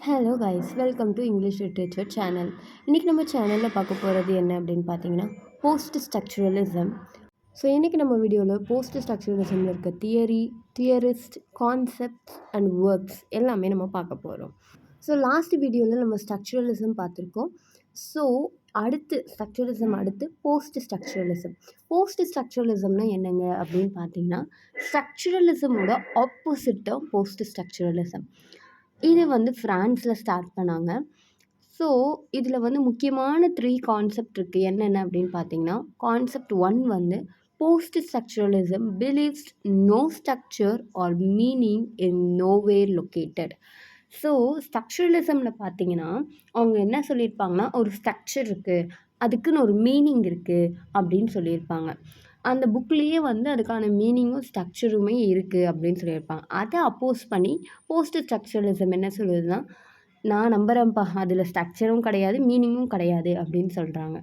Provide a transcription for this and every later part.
Hello guys, welcome to English literature channel. இன்றைக்கி நம்ம சேனலில் பார்க்க போகிறது என்ன அப்படின்னு பார்த்தீங்கன்னா, போஸ்ட் ஸ்ட்ரக்சரலிசம். ஸோ இன்றைக்கி நம்ம வீடியோவில் போஸ்ட் ஸ்ட்ரக்சரலிசமில் இருக்க தியரிஸ்ட், கான்செப்ட்ஸ் அண்ட் ஒர்க்ஸ் எல்லாமே நம்ம பார்க்க போகிறோம். ஸோ லாஸ்ட் வீடியோவில் நம்ம ஸ்ட்ரக்சரலிசம் பார்த்துருக்கோம். ஸோ அடுத்து போஸ்ட் ஸ்ட்ரக்சரலிசம்னா என்னங்க அப்படின்னு பார்த்தீங்கன்னா, ஸ்ட்ரக்சரலிசமோட ஆப்போசிட் தான் போஸ்ட் ஸ்ட்ரக்சரலிசம். இது ஃப்ரான்ஸில் ஸ்டார்ட் பண்ணாங்க. ஸோ இதில் முக்கியமான 3 கான்செப்ட் இருக்குது. என்னென்ன அப்படின்னு பார்த்தீங்கன்னா, concept 1 post structuralism believes no structure or meaning in nowhere located. So ஸ்ட்ரக்சரலிசமில் பார்த்தீங்கன்னா, அவங்க என்ன சொல்லியிருப்பாங்கன்னா, ஒரு ஸ்ட்ரக்சர் இருக்குது, அதுக்குன்னு ஒரு மீனிங் இருக்குது அப்படின்னு சொல்லியிருப்பாங்க. அந்த புக்லேயே அதுக்கான மீனிங்கும் ஸ்ட்ரக்சருமே இருக்குது அப்படின்னு சொல்லியிருப்பாங்க. அதை அப்போஸ் பண்ணி போஸ்ட் ஸ்ட்ரக்சரலிசம் என்ன சொல்லுதுன்னா, நான் நம்புகிறேன்ப்பா, அதில் ஸ்ட்ரக்சரும் கிடையாது, மீனிங்கும் கிடையாது அப்படின்னு சொல்கிறாங்க.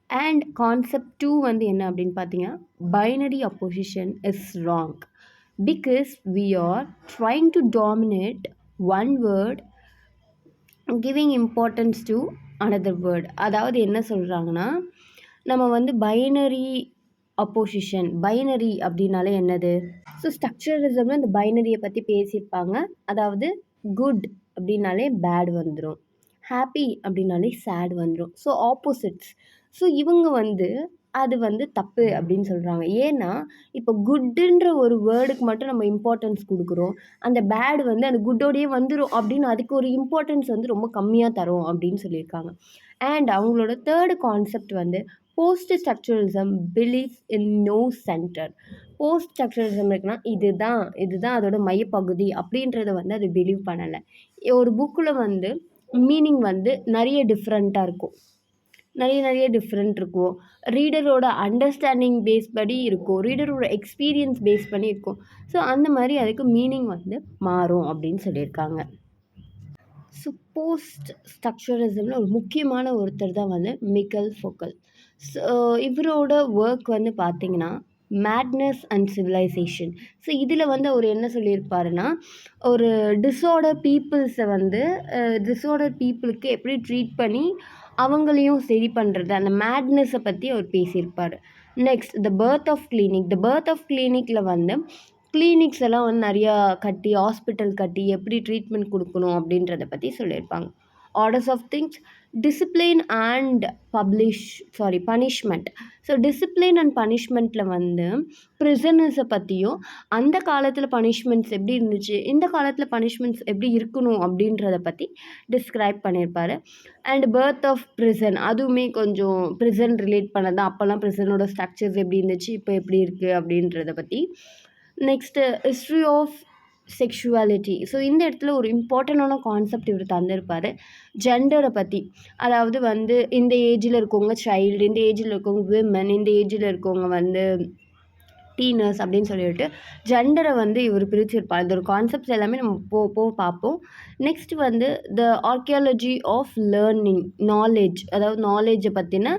அண்ட் கான்செப்ட் 2 என்ன அப்படின்னு பார்த்தீங்கன்னா, binary opposition is wrong because we are trying to dominate one word giving importance to another word. அதாவது என்ன சொல்கிறாங்கன்னா, நம்ம பைனரி அப்போசிஷன், பைனரி அப்படின்னாலே என்னது? ஸோ ஸ்ட்ரக்சரலிசமில் இந்த பைனரியை பற்றி பேசியிருப்பாங்க. அதாவது குட் அப்படின்னாலே பேட் வந்துடும், ஹாப்பி அப்படின்னாலே சேட் வந்துடும். So opposites. ஸோ இவங்க அது தப்பு அப்படின்னு சொல்கிறாங்க. ஏன்னா இப்போ குட்டுன்ற ஒரு வேர்டுக்கு மட்டும் நம்ம இம்பார்ட்டன்ஸ் கொடுக்குறோம், அந்த பேட் அந்த குட்டோடையே வந்துடும் அப்படின்னு அதுக்கு ஒரு இம்பார்ட்டன்ஸ் ரொம்ப கம்மியாக தரும் அப்படின்னு சொல்லியிருக்காங்க. அண்ட் அவங்களோட third concept post structuralism believes in no centre. Post structuralism இருக்குன்னா இதுதான் அதோட மையப்பகுதி அப்படின்றத அது பிலீவ் பண்ணலை. ஒரு புக்கில் மீனிங் நிறைய டிஃப்ரெண்ட்டாக இருக்கும், நிறைய டிஃப்ரெண்ட் இருக்கும். ரீடரோட அண்டர்ஸ்டாண்டிங் பேஸ் படி இருக்கும், ரீடரோட எக்ஸ்பீரியன்ஸ் பேஸ் பண்ணி இருக்கும். ஸோ அந்த மாதிரி அதுக்கு மீனிங் மாறும் அப்படின்னு சொல்லியிருக்காங்க. ஸோ போஸ்ட் ஸ்ட்ரக்சரலிசமில் ஒரு முக்கியமான ஒருத்தர் தான் மிக்கல் ஃபோக்கல். ஸோ இவரோட ஒர்க் பார்த்திங்கன்னா, மேட்னஸ் அண்ட் சிவிலைசேஷன். ஸோ இதில் அவர் என்ன சொல்லியிருப்பாருன்னா, ஒரு டிஸார்டர் பீப்புளுக்கு எப்படி ட்ரீட் பண்ணி அவங்களையும் சரி பண்ணுறது, அந்த மேட்னஸை பற்றி அவர் பேசியிருப்பார். நெக்ஸ்ட் த பர்த் ஆஃப் கிளினிக்கில் கிளினிக்ஸ் எல்லாம் நிறையா கட்டி, ஹாஸ்பிட்டல் கட்டி எப்படி ட்ரீட்மெண்ட் கொடுக்கணும் அப்படின்றத பற்றி சொல்லியிருப்பாங்க. Orders of things, discipline and punishment. So discipline and பனிஷ்மெண்ட்டில் ப்ரிசனர்ஸை பற்றியும், அந்த காலத்தில் பனிஷ்மெண்ட்ஸ் எப்படி இருந்துச்சு, இந்த காலத்தில் பனிஷ்மெண்ட்ஸ் எப்படி இருக்கணும் அப்படின்றத பற்றி டிஸ்கிரைப் பண்ணியிருப்பார். அண்ட் பர்த் ஆஃப் ப்ரிசன், அதுவுமே கொஞ்சம் ப்ரிசன் ரிலேட் பண்ணது தான். அப்போல்லாம் ப்ரிசனோட ஸ்ட்ரக்சர்ஸ் எப்படி இருந்துச்சு, இப்போ எப்படி இருக்குது அப்படின்றத பற்றி. Next history of sexuality. So இந்த இடத்துல ஒரு இம்பார்ட்டண்டான கான்செப்ட் இவர் தந்திருப்பார், ஜெண்டரை பற்றி. அதாவது இந்த ஏஜில் இருக்கவங்க சைல்டு, இந்த ஏஜில் இருக்கவங்க விமன், இந்த ஏஜில் இருக்கவங்க டீனர்ஸ் அப்படின்னு சொல்லிட்டு ஜெண்டரை இவர் பிரிச்சிருப்பார். இந்த ஒரு கான்செப்ட்ஸ் எல்லாமே நம்ம போக பார்ப்போம். Next the archaeology of learning, knowledge, அதாவது நாலேஜை பற்றின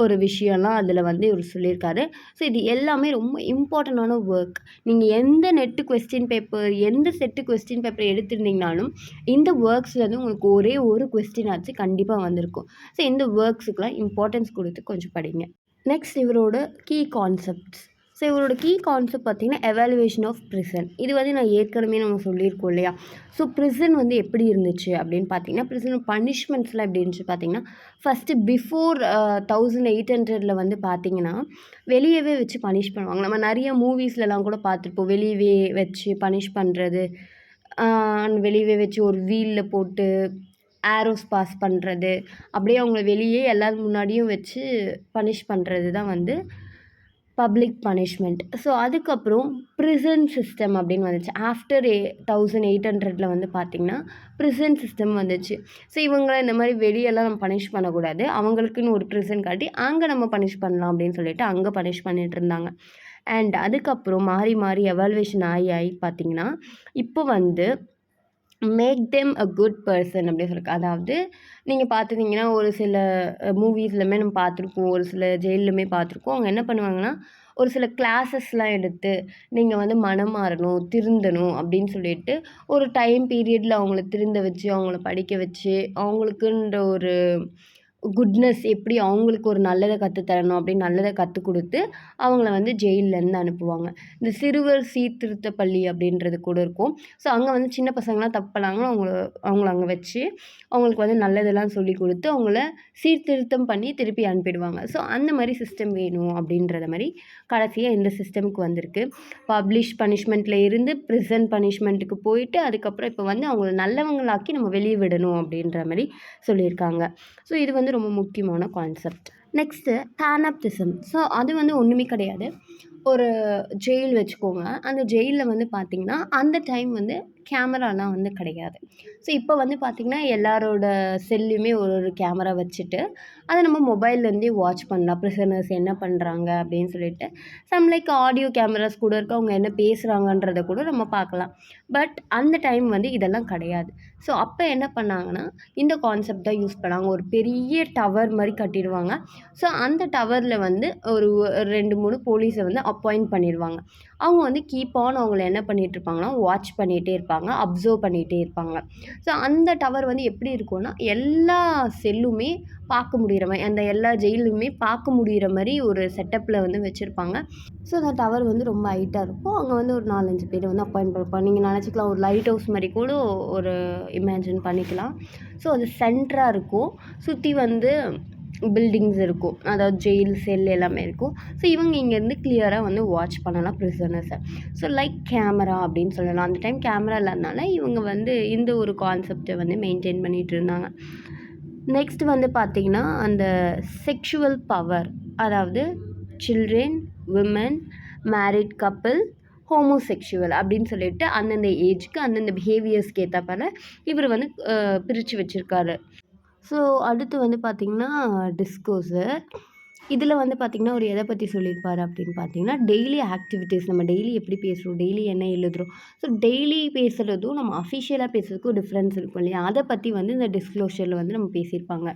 ஒரு விஷயம்லாம் அதில் இவர் சொல்லியிருக்காரு. ஸோ இது எல்லாமே ரொம்ப இம்பார்ட்டண்டான ஒர்க். நீங்கள் எந்த நெட்டு கொஸ்டின் பேப்பர், எந்த செட்டு கொஸ்டின் பேப்பர் எடுத்திருந்தீங்கனாலும் இந்த ஒர்க்ஸ்லேருந்து உங்களுக்கு ஒரே ஒரு கொஸ்டின் ஆச்சு கண்டிப்பாக வந்திருக்கும். ஸோ இந்த ஒர்க்ஸுக்கெலாம் இம்பார்ட்டன்ஸ் கொடுத்து கொஞ்சம் படிங்க. நெக்ஸ்ட் இவரோட கீ கான்செப்ட்ஸ். ஸோ இவரோட கீ கான்செப்ட் பார்த்திங்கன்னா, எவாலுவேஷன் ஆஃப் ப்ரிசன். இது நான் ஏற்கனவே நம்ம சொல்லியிருக்கோம் இல்லையா. ஸோ ப்ரிசன் எப்படி இருந்துச்சு அப்படின்னு பார்த்தீங்கன்னா, ப்ரிசன் பனிஷ்மெண்ட்ஸ்லாம் எப்படி இருந்துச்சு பார்த்தீங்கன்னா, ஃபஸ்ட்டு பிஃபோர் 1800 பார்த்தீங்கன்னா வெளியவே வச்சு பனிஷ் பண்ணுவாங்க. நம்ம நிறைய மூவிஸ்லலாம் கூட பார்த்துருப்போம், வெளியவே வச்சு பனிஷ் பண்ணுறது, வெளியவே வச்சு ஒரு வீலில் போட்டு ஆரோஸ் பாஸ் பண்ணுறது, அப்படியே அவங்கள வெளியே எல்லாரும் முன்னாடியும் வச்சு பனிஷ் பண்ணுறது தான் பப்ளிக் பனிஷ்மெண்ட். ஸோ அதுக்கப்புறம் ப்ரிசன் சிஸ்டம் அப்படின்னு வந்துச்சு. ஆஃப்டர் 1800 பார்த்திங்கன்னா ப்ரிசன் சிஸ்டம் வந்துச்சு. ஸோ இவங்களை இந்த மாதிரி வெளியெல்லாம் நம்ம பனிஷ் பண்ணக்கூடாது, அவங்களுக்குன்னு ஒரு ப்ரிசன் காட்டி அங்கே நம்ம பனிஷ் பண்ணலாம் அப்படின்னு சொல்லிட்டு அங்கே பனிஷ் பண்ணிகிட்டு இருந்தாங்க. அண்ட் அதுக்கப்புறம் மாறி எவாலுவேஷன் ஆகி பார்த்திங்கன்னா, இப்போ make them a good person அப்படின்னு சொல்லியிருக்காங்க. அதாவது நீங்கள் பார்த்துட்டிங்கன்னா ஒரு சில மூவிஸ்லுமே நம்ம பார்த்துருப்போம், ஒரு சில ஜெயிலுமே பார்த்துருக்கோம். அவங்க என்ன பண்ணுவாங்கன்னா, ஒரு சில கிளாஸஸ்லாம் எடுத்து நீங்கள் வந்து மனம் மாறணும், திருந்தணும் அப்படின்னு சொல்லிட்டு ஒரு டைம் பீரியடில் அவங்கள திருந்த வச்சு, அவங்கள படிக்க வச்சு, அவங்களுக்குன்ற ஒரு குட்னஸ் எப்படி அவங்களுக்கு ஒரு நல்லதை கற்று தரணும் அப்படின்னு நல்லதை கற்றுக் கொடுத்து அவங்கள வந்து ஜெயில்லேருந்து அனுப்புவாங்க. இந்த சிறுவர் சீர்திருத்த பள்ளி அப்படின்றது கூட இருக்கும். ஸோ அங்கே வந்து சின்ன பசங்களாம் தப்பு பண்ணாங்கன்னா அவங்கள அங்கே வச்சு அவங்களுக்கு வந்து நல்லதெல்லாம் சொல்லிக் கொடுத்து அவங்கள சீர்திருத்தம் பண்ணி திருப்பி அனுப்பிடுவாங்க. ஸோ அந்த மாதிரி சிஸ்டம் வேணும் அப்படின்றத மாதிரி கடைசியாக இந்த சிஸ்டமுக்கு வந்திருக்கு. பப்ளிஷ் பனிஷ்மெண்ட்டில் இருந்து ப்ரிசன் பனிஷ்மெண்ட்டுக்கு போயிட்டு அதுக்கப்புறம் இப்போ வந்து அவங்கள நல்லவங்களாக்கி நம்ம வெளியே விடணும் அப்படின்ற மாதிரி சொல்லியிருக்காங்க. ஸோ இது வந்து ரொம்ப முக்கியமான கான்செப்ட். நெக்ஸ்ட்டு தானப்திசம். ஸோ அது வந்து ஒன்றுமே கிடையாது. ஒரு ஜெயில் வச்சுக்கோங்க. அந்த ஜெயிலில் வந்து பார்த்திங்கன்னா அந்த டைம் வந்து கேமராலாம் வந்து கிடையாது. ஸோ இப்போ வந்து பார்த்திங்கன்னா எல்லாரோட செல்லையுமே ஒரு கேமரா வச்சுட்டு அதை நம்ம மொபைல்லேருந்தே வாட்ச் பண்ணலாம். ப்ரிசனர்ஸ் என்ன பண்ணுறாங்க அப்படின்னு சொல்லிட்டு லைக் ஆடியோ கேமராஸ் கூட இருக்குது. அவங்க என்ன பேசுகிறாங்கன்றத கூட நம்ம பார்க்கலாம். பட் அந்த டைம் வந்து இதெல்லாம் கிடையாது. ஸோ அப்போ என்ன பண்ணாங்கன்னா இந்த கான்செப்ட் தான் யூஸ் பண்ணாங்க. ஒரு பெரிய டவர் மாதிரி கட்டிடுவாங்க. ஸோ அந்த டவரில் வந்து ஒரு 2, 3 போலீஸை வந்து அப்பாயிண்ட் பண்ணிடுவாங்க. அவங்க வந்து கீப் ஆன் அவங்கள என்ன பண்ணிகிட்ருப்பாங்கன்னா வாட்ச் பண்ணிகிட்டே இருப்பாங்க, அப்சர்வ் பண்ணிகிட்டே இருப்பாங்க. ஸோ அந்த டவர் வந்து எப்படி இருக்கும்னா எல்லா செல்லுமே பார்க்க முடிகிற மாதிரி, அந்த எல்லா ஜெயிலுமே பார்க்க முடிகிற மாதிரி ஒரு செட்டப்பில் வந்து வச்சுருப்பாங்க. ஸோ அந்த டவர் வந்து ரொம்ப ஹைட்டாக இருக்கும். அங்கே வந்து ஒரு 4, 5 பேர் வந்து அப்பாயிண்ட் பண்ணியிருப்பாங்க. நீங்கள் நினச்சிக்கலாம் ஒரு லைட் ஹவுஸ் மாதிரி கூட ஒரு இமேஜின் பண்ணிக்கலாம். ஸோ அது சென்டராக இருக்கும். சுற்றி வந்து பில்டிங்ஸ் இருக்கும். அதாவது ஜெயில், செல் எல்லாமே இருக்கும். ஸோ இவங்க இங்கேருந்து கிளியராக வந்து வாட்ச் பண்ணலாம் ப்ரிசனர்ஸை. ஸோ லைக் கேமரா அப்படின்னு சொல்லலாம். அந்த டைம் கேமரா இல்லாதனால இவங்க வந்து இந்த ஒரு கான்செப்டை வந்து மெயின்டைன் பண்ணிகிட்டு இருந்தாங்க. நெக்ஸ்ட் வந்து பார்த்திங்கன்னா அந்த செக்ஷுவல் பவர், அதாவது children, women, married couple, homosexual அப்படின்னு சொல்லிட்டு அந்தந்த ஏஜுக்கு அந்தந்த பிஹேவியர்ஸ்க்கு ஏற்றாப்பால இவர் வந்து பிரித்து வச்சுருக்காரு. ஸோ அடுத்து வந்து பார்த்திங்கன்னா டிஸ்கோர்ஸு. இதில் வந்து பார்த்திங்கன்னா ஒரு எதை பற்றி சொல்லியிருப்பார் அப்படின்னு பார்த்தீங்கன்னா டெய்லி ஆக்டிவிட்டீஸ். நம்ம டெய்லி எப்படி பேசுகிறோம், டெய்லி என்ன எழுதுகிறோம். ஸோ டெய்லி பேசுகிறதும் நம்ம அஃபிஷியலாக பேசுகிறதுக்கும் டிஃப்ரென்ஸ் இருக்கும் இல்லையா? அதை பற்றி வந்து இந்த டிஸ்க்ளோஷரில் வந்து நம்ம பேசியிருப்பாங்க.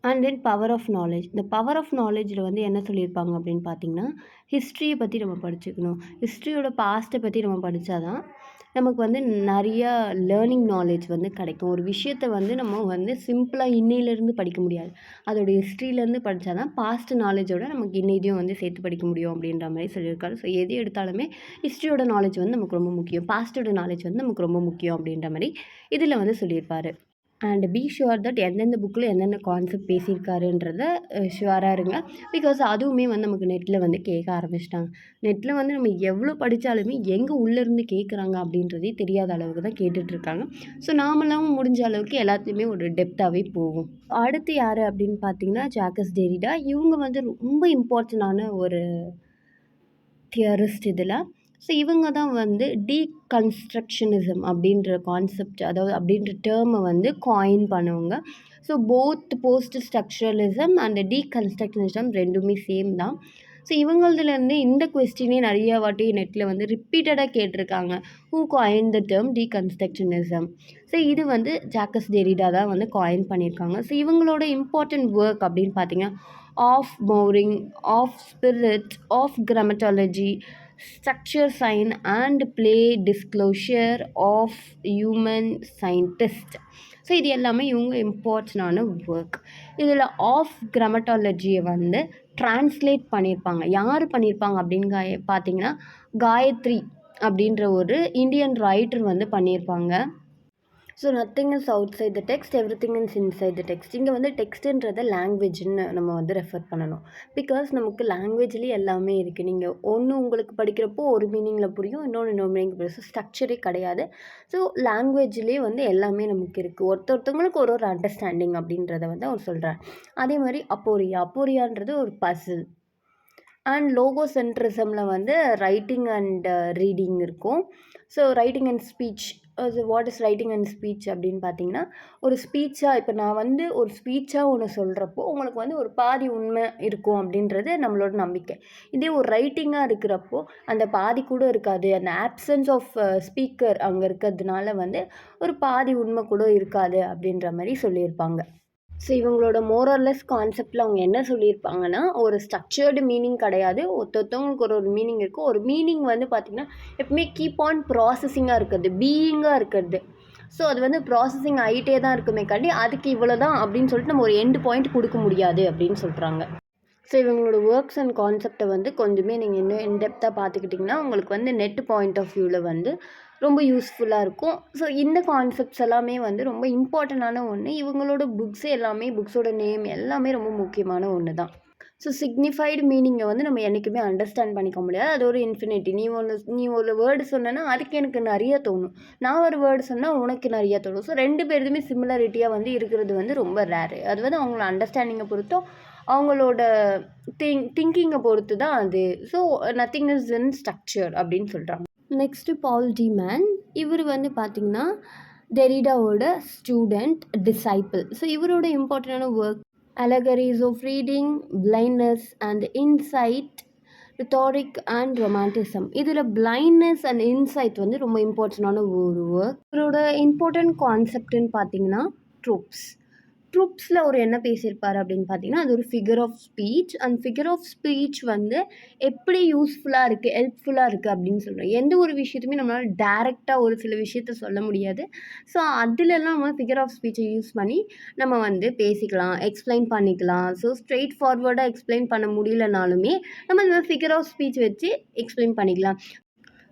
And then power of knowledge. இந்த பவர் ஆஃப் நாலேஜில் வந்து என்ன சொல்லியிருப்பாங்க அப்படின்னு பார்த்தீங்கன்னா ஹிஸ்ட்ரியை பற்றி நம்ம படிச்சுக்கணும். ஹிஸ்ட்ரியோட பாஸ்ட்டை பற்றி நம்ம படித்தா தான் நமக்கு வந்து நிறையா லேர்னிங் நாலேஜ் வந்து கிடைக்கும். ஒரு விஷயத்தை வந்து நம்ம வந்து சிம்பிளாக இன்னையிலேருந்து படிக்க முடியாது. அதோட ஹிஸ்ட்ரியிலேருந்து படித்தா தான் பாஸ்ட் நாலேஜோட நமக்கு இன்னையும் வந்து சேர்த்து படிக்க முடியும் அப்படின்ற மாதிரி சொல்லியிருக்காரு. ஸோ எது எடுத்தாலுமே ஹிஸ்ட்ரியோட நாலேஜ் வந்து நமக்கு ரொம்ப முக்கியம், பாஸ்ட்டோட நாலேஜ் வந்து நமக்கு ரொம்ப முக்கியம் அப்படின்ற மாதிரி இதில் வந்து சொல்லியிருப்பார். அண்ட் பி ஷுவர் தட் எந்தெந்த புக்கில் என்னென்ன கான்செப்ட் பேசியிருக்காருன்றத ஷுவராக இருங்க. பிகாஸ் அதுவுமே வந்து நமக்கு நெட்டில் வந்து கேட்க ஆரம்பிச்சிட்டாங்க. நெட்டில் வந்து நம்ம எவ்வளோ படித்தாலுமே எங்கே உள்ளேருந்து கேட்குறாங்க அப்படின்றதே தெரியாத அளவுக்கு தான் கேட்டுட்ருக்காங்க. ஸோ நாமெல்லாம் முடிஞ்ச அளவுக்கு எல்லாத்தையுமே ஒரு டெப்த்தாகவே போகும். அடுத்து யார் அப்படின்னு பார்த்தீங்கன்னா ஜாக்கஸ் டெரிடா. இவங்க வந்து ரொம்ப இம்பார்ட்டண்டான ஒரு தியரிஸ்ட் இதில். ஸோ இவங்க தான் வந்து டீகன்ஸ்ட்ரக்ஷனிசம் அப்படின்ற கான்செப்ட், அதாவது அப்படின்ற டேர்மை வந்து காயின் பண்ணுவாங்க. So both post structuralism and deconstructionism ரெண்டுமே சேம் தான். ஸோ இவங்களதுலேருந்து இந்த கொஸ்டினே நிறைய வாட்டி நெட்டில் வந்து ரிப்பீட்டடாக கேட்டிருக்காங்க. Who coin the term deconstructionism? So இது வந்து ஜாக்கஸ் டெரிடா தான் வந்து காயின் பண்ணியிருக்காங்க. ஸோ இவங்களோட இம்பார்ட்டன்ட் ஒர்க் அப்படின்னு பார்த்தீங்கன்னா of mourning, of spirit, of grammatology, structure sign and play disclosure of human scientist. So இது எல்லாமே இவங்க இம்பார்ட்டண்டான ஒர்க். இதில் ஆஃப் கிராமட்டாலஜியை வந்து ட்ரான்ஸ்லேட் பண்ணியிருப்பாங்க. யார் பண்ணியிருப்பாங்க அப்படின்னு பார்த்தீங்கன்னா காயத்ரி அப்படின்ற ஒரு இந்தியன் ரைட்டர் வந்து பண்ணியிருப்பாங்க. So nothing is outside the text, everything is inside the text. இங்கே வந்து டெக்ஸ்ட்டுன்றதை லாங்குவேஜ்னு நம்ம வந்து ரெஃபர் பண்ணணும். பிகாஸ் நமக்கு லாங்குவேஜ்லேயே எல்லாமே இருக்குது. நீங்கள் ஒன்று உங்களுக்கு படிக்கிறப்போ ஒரு மீனிங்கில் புரியும், இன்னொரு மீனிங் புரியும். ஸோ ஸ்ட்ரக்சரே கிடையாது. ஸோ லாங்குவேஜ்லேயே வந்து எல்லாமே நமக்கு இருக்குது. ஒருத்தவங்களுக்கு ஒரு அண்டர்ஸ்டாண்டிங் அப்படின்றத வந்து அவர் சொல்கிறார். அதே மாதிரி அப்போரியான்றது ஒரு பசில். அண்ட் லோகோசென்ட்ரிசமில் வந்து ரைட்டிங் அண்ட் ரீடிங் இருக்கும். So writing and speech. What is writing and speech அப்படின்னு பார்த்தீங்கன்னா ஒரு ஸ்பீச்சாக, இப்போ நான் வந்து ஒரு ஸ்பீச்சாக ஒன்று சொல்கிறப்போ உங்களுக்கு வந்து ஒரு பாதி உண்மை இருக்கும் அப்படின்றது நம்மளோட நம்பிக்கை. இதே ஒரு ரைட்டிங்காக இருக்கிறப்போ அந்த பாதி கூட இருக்காது. அந்த ஆப்சன்ஸ் ஆஃப் ஸ்பீக்கர் அங்கே இருக்கிறதுனால வந்து ஒரு பாதி உண்மை கூட இருக்காது அப்படின்ற மாதிரி சொல்லியிருப்பாங்க. ஸோ இவங்களோட மோரல்லெஸ் கான்செப்டில் அவங்க என்ன சொல்லியிருப்பாங்கன்னா, ஒரு ஸ்ட்ரக்சர்டு மீனிங் கிடையாது. ஒருத்தவங்களுக்கு ஒரு மீனிங் இருக்கும். ஒரு மீனிங் வந்து பார்த்திங்கன்னா எப்பவுமே கீப் ஆன் ப்ராசஸிங்காக இருக்கிறது, பீயிங்காக இருக்கிறது. ஸோ அது வந்து ப்ராசஸிங் ஆகிட்டே தான் இருக்குமே காண்டி அதுக்கு இவ்வளோ தான் அப்படின்னு சொல்லிட்டு நம்ம ஒரு எண்டு பாயிண்ட் கொடுக்க முடியாது அப்படின்னு சொல்கிறாங்க. ஸோ இவங்களோட ஒர்க்ஸ் அண்ட் கான்செப்டை வந்து கொஞ்சமே நீங்கள் இன்னும் இன்டெப்த்தாக பார்த்துக்கிட்டிங்கன்னா உங்களுக்கு வந்து நெட் பாயிண்ட் ஆஃப் வியூவில் வந்து ரொம்ப யூஸ்ஃபுல்லாக இருக்கும். ஸோ இந்த கான்செப்ட்ஸ் எல்லாமே வந்து ரொம்ப இம்பார்ட்டண்டான ஒன்று. இவங்களோட புக்ஸே எல்லாமே புக்ஸோட நேம் எல்லாமே ரொம்ப முக்கியமான ஒன்று தான். ஸோ சிக்னிஃபைடு மீனிங்கை வந்து நம்ம என்றைக்குமே அண்டர்ஸ்டாண்ட் பண்ணிக்க முடியாது. அது ஒரு இன்ஃபினிட்டி. நீ ஒரு வேர்டு சொன்னேன்னா அதுக்கு எனக்கு நிறைய தோணும், நான் ஒரு வேர்டு சொன்னால் உனக்கு நிறைய தோணும். ஸோ 2 பேருதுமே சிமிலாரிட்டியாக வந்து இருக்கிறது வந்து ரொம்ப ரேரு. அது வந்து அவங்கள அண்டர்ஸ்டாண்டிங்கை பொறுத்தும் அவங்களோட திங்கிங்கை பொறுத்து தான் அது. So nothing is in structure அப்படின்னு சொல்கிறாங்க. நெக்ஸ்ட்டு பால் டி மேன். இவர் வந்து பார்த்திங்கன்னா டெரிடாவோட ஸ்டூடெண்ட், டிசைப்பிள். ஸோ இவரோட இம்பார்ட்டண்டான work Allegories of Reading, Blindness and Insight, Rhetoric and Romanticism. இதில் blindness and insight வந்து ரொம்ப இம்பார்ட்டண்டான ஒரு ஒர்க். இவரோட இம்பார்ட்டன்ட் கான்செப்ட்னு பார்த்தீங்கன்னா ட்ரூப்ஸில் அவர் என்ன பேசியிருப்பார் அப்படின்னு பார்த்தீங்கன்னா, அது ஒரு ஃபிகர் ஆஃப் ஸ்பீச். அந்த ஃபிகர் ஆஃப் ஸ்பீச் வந்து எப்படி யூஸ்ஃபுல்லாக இருக்குது, ஹெல்ப்ஃபுல்லாக இருக்குது அப்படின்னு சொல்கிறோம். எந்த ஒரு விஷயத்தையுமே நம்மளால் டேரெக்டாக ஒரு சில விஷயத்த சொல்ல முடியாது. ஸோ அதிலெல்லாம் நம்ம ஃபிகர் ஆஃப் ஸ்பீச்சை யூஸ் பண்ணி நம்ம வந்து பேசிக்கலாம், எக்ஸ்பிளைன் பண்ணிக்கலாம். ஸோ ஸ்ட்ரெயிட் ஃபார்வர்டாக எக்ஸ்பிளைன் பண்ண முடியலனாலுமே நம்ம இந்த ஃபிகர் ஆஃப் ஸ்பீச் வச்சு எக்ஸ்பிளைன் பண்ணிக்கலாம்.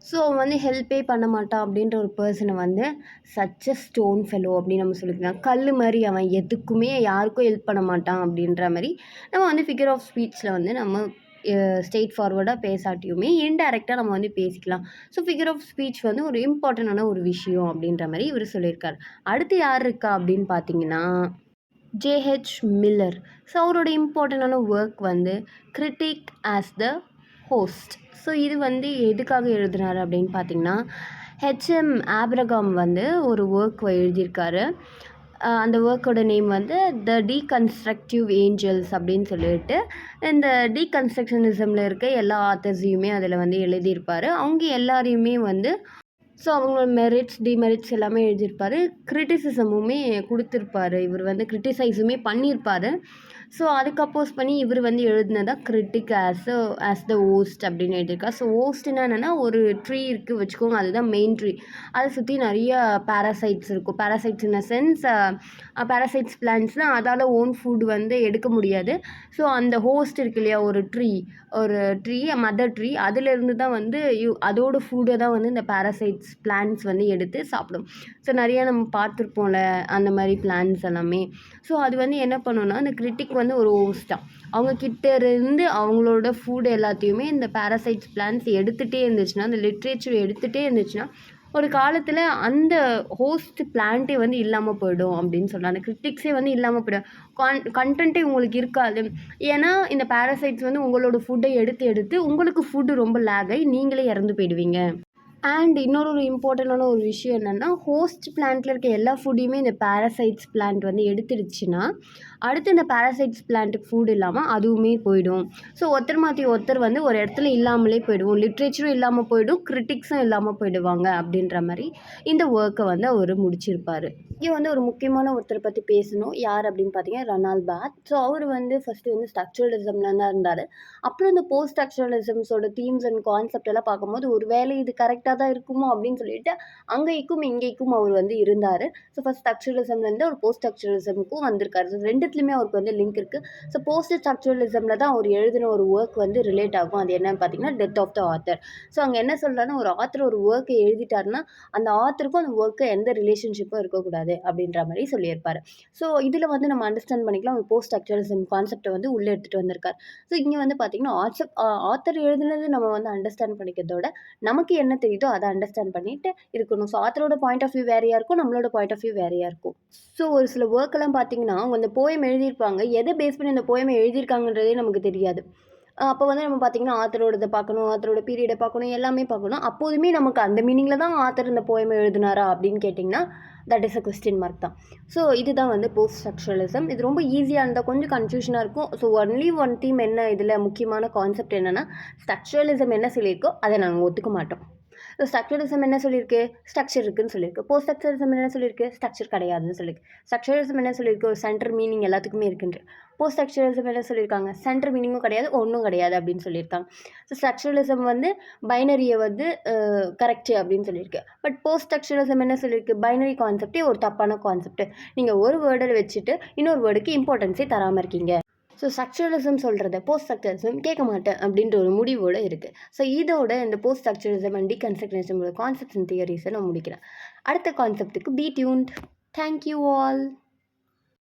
ஸோ அவன் வந்து ஹெல்ப்பே பண்ண மாட்டான் அப்படின்ற ஒரு பர்சனை வந்து சச் அ ஸ்டோன் ஃபெலோ அப்படின்னு நம்ம சொல்லிக்கலாம். கல் மாதிரி அவன் எதுக்குமே யாருக்கும் ஹெல்ப் பண்ண மாட்டான் அப்படின்ற மாதிரி நம்ம வந்து ஃபிகர் ஆஃப் ஸ்பீச்சில் வந்து நம்ம ஸ்ட்ரெயிட் ஃபார்வர்டாக பேசாட்டியுமே இன்டைரக்டாக நம்ம வந்து பேசிக்கலாம். ஸோ ஃபிகர் ஆஃப் ஸ்பீச் வந்து ஒரு இம்பார்ட்டண்டான ஒரு விஷயம் அப்படின்ற மாதிரி இவர் சொல்லியிருக்கார். அடுத்து யார் இருக்கா அப்படின்னு பார்த்தீங்கன்னா ஜேஹெச் மில்லர். ஸோ அவரோட இம்பார்ட்டண்டான ஒர்க் வந்து critic as the host. So இது வந்து எதுக்காக எழுதுனார் அப்படின்னு பார்த்தீங்கன்னா, ஹெச்எம் ஆப்ரகாம் வந்து ஒரு ஒர்க் எழுதியிருக்காரு. அந்த ஒர்க்கோட நேம் வந்து த டீகன்ஸ்ட்ரக்டிவ் ஏஞ்சல்ஸ் அப்படின்னு சொல்லிட்டு இந்த டீகன்ஸ்ட்ரக்ஷனிசமில் இருக்க எல்லா ஆத்தர்ஸையுமே அதில் வந்து எழுதியிருப்பார். அவங்க எல்லாரையுமே வந்து ஸோ அவங்களோட மெரிட்ஸ், டிமெரிட்ஸ் எல்லாமே எழுதியிருப்பார். கிரிட்டிசிசமுமே கொடுத்துருப்பாரு. இவர் வந்து கிரிட்டிசைஸுமே பண்ணியிருப்பார். ஸோ அதுக்கு அப்போஸ் பண்ணி இவர் வந்து எழுதினதான் கிரிட்டிக் ஆஸ் த ஓஸ்ட் அப்படின்னு எழுதியிருக்கார். ஸோ ஓஸ்ட்னா என்னென்னா, ஒரு ட்ரீ இருக்குது வச்சுக்கோங்க, அதுதான் மெயின் ட்ரீ. அதை சுற்றி நிறைய பேராசைட்ஸ் இருக்கும். Parasites in a sense parasites பிளான்ட்ஸ்னால் அதால் ஓன் ஃபுட் வந்து எடுக்க முடியாது. ஸோ அந்த ஹோஸ்ட் இருக்கு இல்லையா, ஒரு ட்ரீ மதர் ட்ரீ, அதிலேருந்து தான் வந்து அதோட ஃபுட்டை தான் வந்து இந்த பேராசைட்ஸ் பிளான்ட்ஸ் வந்து எடுத்து சாப்பிடும். ஸோ நிறையா நம்ம பார்த்துருப்போம்ல அந்த மாதிரி பிளான்ட்ஸ் எல்லாமே. ஸோ அது வந்து என்ன பண்ணுன்னா, அந்த கிரிட்டிக் வந்து ஒரு ஹோஸ்ட் தான். அவங்க கிட்ட இருந்து அவங்களோட ஃபுட் எல்லாத்தையுமே இந்த பேராசைட்ஸ் பிளான்ட்ஸ் எடுத்துகிட்டே இருந்துச்சுன்னா, அந்த லிட்ரேச்சர் எடுத்துகிட்டே இருந்துச்சுன்னா, ஒரு காலத்தில் அந்த ஹோஸ்ட் பிளான்ட்டே வந்து இல்லாமல் போயிடும் அப்படின்னு சொல்லலாம். அந்த கிரிட்டிக்ஸே வந்து இல்லாமல் போயிடும். கண்டென்ட்டே உங்களுக்கு இருக்காது. ஏன்னா இந்த பேராசைட்ஸ் வந்து உங்களோட ஃபுட்டை எடுத்து உங்களுக்கு ஃபுட்டு ரொம்ப லேக் ஆகி நீங்களே இறந்து போயிடுவீங்க. அண்ட் இன்னொரு இம்பார்ட்டண்டான ஒரு விஷயம் என்னென்னா, ஹோஸ்ட் பிளான்ட்டில் இருக்க எல்லா ஃபுட்டையுமே இந்த பேராசைட்ஸ் பிளான்ட் வந்து எடுத்துடுச்சுன்னா, அடுத்து இந்த பேராசைட்ஸ் பிளான்ட்டுக்கு ஃபுட் இல்லாமல் அதுவுமே போயிடும். ஸோ ஒருத்தர் மாற்றி ஒருத்தர் வந்து ஒரு இடத்துல இல்லாமலே போயிடுவோம். லிட்ரேச்சரும் இல்லாமல் போயிடும், கிரிட்டிக்ஸும் இல்லாமல் போயிடுவாங்க அப்படின்ற மாதிரி இந்த ஒர்க்கை வந்து அவர் முடிச்சிருப்பார். இங்கே வந்து ஒரு முக்கியமான ஒருத்தரை பற்றி பேசணும். யார் அப்படின்னு பார்த்தீங்கன்னா ரொனால்ட் பார்த். ஸோ அவர் வந்து ஃபஸ்ட்டு வந்து ஸ்ட்ரக்சரலிசமில் தான் இருந்தார். அப்புறம் இந்த போஸ்ட் ஸ்ட்ரக்சரலிசம்ஸோட தீம்ஸ் அண்ட் கான்செப்ட் எல்லாம் பார்க்கும்போது ஒரு வேலை இது கரெக்டாக தான் இருக்குமோ அப்படின்னு சொல்லிட்டு அங்கேக்கும் இங்கேக்கும் அவர் வந்து இருந்தார். ஸோ ஃபஸ்ட் ஸ்ட்ரக்சரலிசம்லேருந்து ஒரு போஸ்ட் ஸ்ட்ரக்சரலிசமுக்கும் வந்திருக்காரு. ஸோ ரெண்டுத்துலையுமே அவருக்கு வந்து லிங்க் இருக்குது. ஸோ போஸ்ட் ஸ்ட்ரக்சரலிசமில் தான் அவர் எழுதின ஒரு ஒர்க் வந்து ரிலேட் ஆகும். அது என்னன்னு பார்த்தீங்கன்னா death of the author. So அங்கே என்ன சொல்கிறாருன்னா, ஒரு ஆத்தர் ஒரு ஒர்க்கை எழுதிட்டாருன்னா அந்த ஆத்தருக்கும் அந்த ஒர்க்கு எந்த ரிலேஷன்ஷிப்பும் இருக்கக்கூடாது அப்படின்ற மாதிரி சொல்லியிருப்பார். ஸோ இதில் வந்து நம்ம அண்டர்ஸ்டாண்ட் பண்ணிக்கலாம் ஒரு போஸ்ட் ஸ்ட்ரக்சரலிசம் கான்செப்டை வந்து உள்ளே எடுத்துகிட்டு வந்திருக்கார். ஸோ இங்கே வந்து பார்த்திங்கன்னா ஆத்தர் எழுதுனது நம்ம வந்து அண்டர்ஸ்டாண்ட் பண்ணிக்கிறதோட நமக்கு என்ன தெரியுதோ அதை அண்டர்ஸ்டாண்ட் பண்ணிட்டு இருக்கணும். ஸோ ஆத்தரோட பாயிண்ட் ஆஃப் வியூ வேறையாக இருக்கும், நம்மளோட பாயிண்ட் ஆஃப் வியூ வேறையாக இருக்கும். ஸோ ஒரு சில ஒர்க்கெல்லாம் பார்த்தீங்கன்னா அவங்க அந்த போயம் எழுதியிருப்பாங்க, எதை பேஸ் பண்ணி அந்த போயம் எழுதியிருக்காங்கன்றதே நமக்கு தெரியாது. அப்போ வந்து நம்ம பார்த்திங்கன்னா ஆத்தரோடதை பார்க்கணும், ஆத்தரோட பீரியடை பார்க்கணும், எல்லாமே பார்க்கணும். அப்போதுமே நமக்கு அந்த மீனிங்கில் தான் ஆத்தர் இந்த போயம் எழுதினாரா அப்படின்னு கேட்டிங்கன்னா that is a question mark தான். ஸோ இதுதான் வந்து போஸ்ட் ஸ்ட்ரக்சரலிசம். இது ரொம்ப ஈஸியாக இருந்தால் கொஞ்சம் கன்ஃபியூஷனாக இருக்கும். ஸோ ஒன்லி ஒன் தீம் என்ன, இதில் முக்கியமான கான்செப்ட் என்னென்னா, ஸ்ட்ரக்சரலிசம் என்ன சொல்லியிருக்கோ அதை நாங்கள் ஒத்துக்க மாட்டோம். ஸ்ட்ரக்சரலிசம் என்ன சொல்லியிருக்கு? ஸ்ட்ரக்சர் இருக்குன்னு சொல்லியிருக்கு. போஸ்ட் ஸ்ட்ரக்சரலிசம் என்ன சொல்லியிருக்கு? ஸ்ட்ரக்சர் கிடையாதுன்னு சொல்லியிருக்கு. ஸ்ட்ரக்சரலிசம் என்ன சொல்லியிருக்கு? ஒரு சென்டர் மீனிங் எல்லாத்துக்குமே இருக்குன்ற. போஸ்ட் ஸ்ட்ரக்சரலிசம் என்ன சொல்லியிருக்காங்க? சென்டர் மீனிங்கும் கிடையாது, ஒன்றும் கிடையாது அப்படின்னு சொல்லியிருக்காங்க. ஸோ ஸ்ட்ரக்சரலிசம் வந்து பைனரியை வந்து கரெக்டு அப்படின்னு சொல்லியிருக்கு. பட் போஸ்ட் ஸ்ட்ரக்சரலிசம் என்ன சொல்லியிருக்கு? பைனரி கான்செப்டே ஒரு தப்பான கான்செப்ட். நீங்கள் ஒரு வேர்டில் வச்சுட்டு இன்னொரு வேர்டுக்கு இம்பார்ட்டன்ஸே தராமல் இருக்கீங்க. ஸோ ஸ்ட்ரக்சரலிசம் சொல்கிறத போஸ்ட் ஸ்ட்ரக்சரலிசம் கேட்க மாட்டேன் அப்படின்ற ஒரு முடிவோடு இருக்குது. ஸோ இதோட இந்த போஸ்ட் ஸ்ட்ரக்சரலிசம் அண்ட் டீகன்ஸ்ட்ரக்ஷனிசமோட கான்செப்ட்ஸ் அண்ட் தியரிஸை நான் முடிக்கிறேன். அடுத்த கான்செப்ட்டுக்கு பி டியூன்ட். Thank you all.